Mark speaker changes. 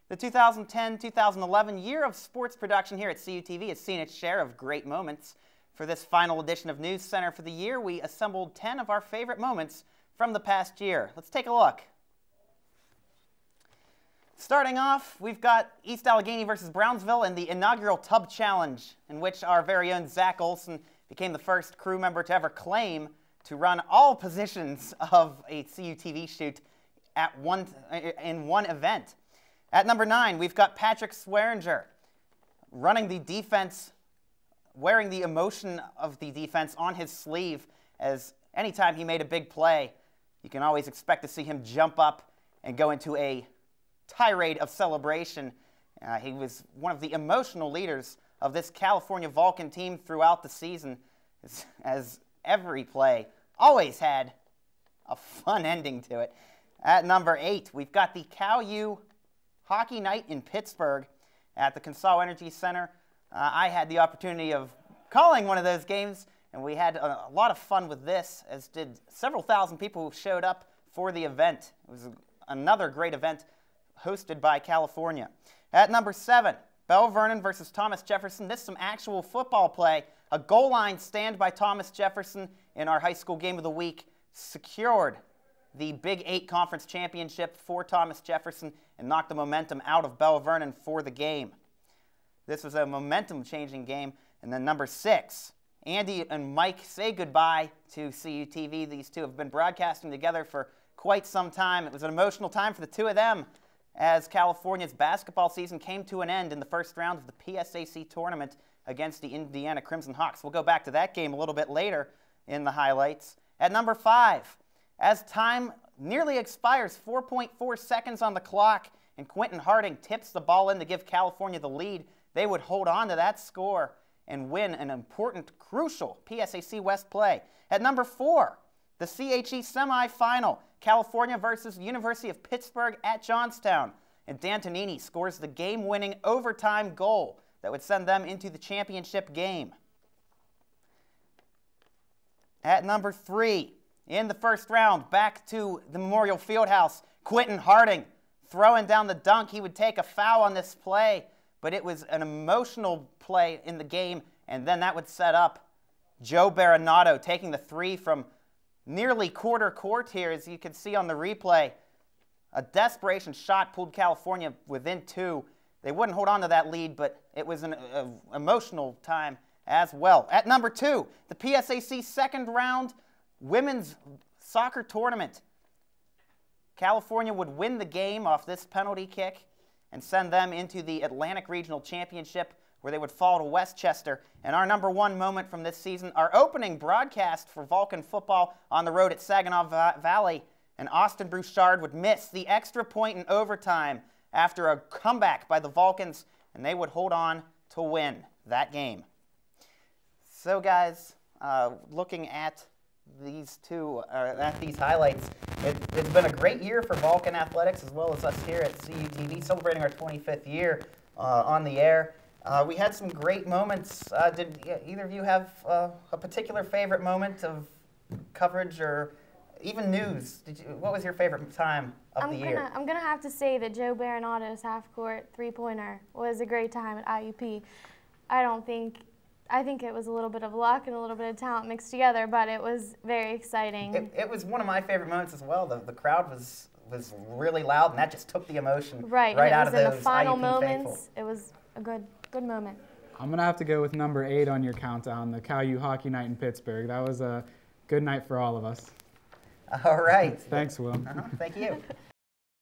Speaker 1: The 2010-2011 year of sports production here at CUTV has seen its share of great moments. For this final edition of News Center for the year, we assembled 10 of our favorite moments from the past year. Let's take a look. Starting off, we've got East Allegheny versus Brownsville in the inaugural Tub Challenge, in which our very own Zach Olson became the first crew member to ever claim to run all positions of a CUTV shoot in one event. At number 9, we've got Patrick Swearinger running the defense, wearing the emotion of the defense on his sleeve, as anytime he made a big play, you can always expect to see him jump up and go into a tirade of celebration. He was one of the emotional leaders of this California Vulcan team throughout the season, as every play always had a fun ending to it. At number 8, we've got the Cal U Hockey Night in Pittsburgh at the Consol Energy Center. I had the opportunity of calling one of those games, and we had a lot of fun with this, as did several thousand people who showed up for the event. It was another great event hosted by California. At number 7, Bell Vernon versus Thomas Jefferson. This is some actual football play. A goal line stand by Thomas Jefferson in our high school game of the week secured the Big 8 Conference Championship for Thomas Jefferson and knocked the momentum out of Bell Vernon for the game. This was a momentum-changing game. And then number 6, Andy and Mike say goodbye to CUTV. These two have been broadcasting together for quite some time. It was an emotional time for the two of them as California's basketball season came to an end in the first round of the PSAC tournament against the Indiana Crimson Hawks. We'll go back to that game a little bit later in the highlights. At number 5, as time nearly expires, 4.4 seconds on the clock, and Quentin Harding tips the ball in to give California the lead, they would hold on to that score and win an important, crucial PSAC West play. At number 4, the CHE semifinal, California versus University of Pittsburgh at Johnstown. And D'Antonini scores the game-winning overtime goal that would send them into the championship game. At number 3, in the first round, back to the Memorial Fieldhouse, Quentin Harding throwing down the dunk. He would take a foul on this play, but it was an emotional play in the game, and then that would set up Joe Baronato taking the 3 from nearly quarter court here, as you can see on the replay. A desperation shot pulled California within 2. They wouldn't hold on to that lead, but it was an emotional time as well. At number 2, the PSAC second round women's soccer tournament. California would win the game off this penalty kick and send them into the Atlantic Regional Championship, where they would fall to Westchester. And our number 1 moment from this season, our opening broadcast for Vulcan football on the road at Saginaw Valley, and Austin Brouchard would miss the extra point in overtime after a comeback by the Vulcans, and they would hold on to win that game. So guys, looking at these highlights, it's been a great year for Vulcan Athletics as well as us here at CUTV, celebrating our 25th year on the air. We had some great moments. Did either of you have a particular favorite moment of coverage or even news? What was your favorite time of the year?
Speaker 2: I'm going to have to say that Joe Baronato's half-court three-pointer was a great time at IUP. I think it was a little bit of luck and a little bit of talent mixed together, but it was very exciting.
Speaker 1: It was one of my favorite moments as well. The crowd was really loud, and that just took the emotion right out of those IUP faithful.
Speaker 2: In the final moments, it was a good moment.
Speaker 3: I'm going to have to go with number 8 on your countdown, the Cal U Hockey Night in Pittsburgh. That was a good night for all of us.
Speaker 1: All right.
Speaker 3: Thanks, Will.
Speaker 1: Thank you.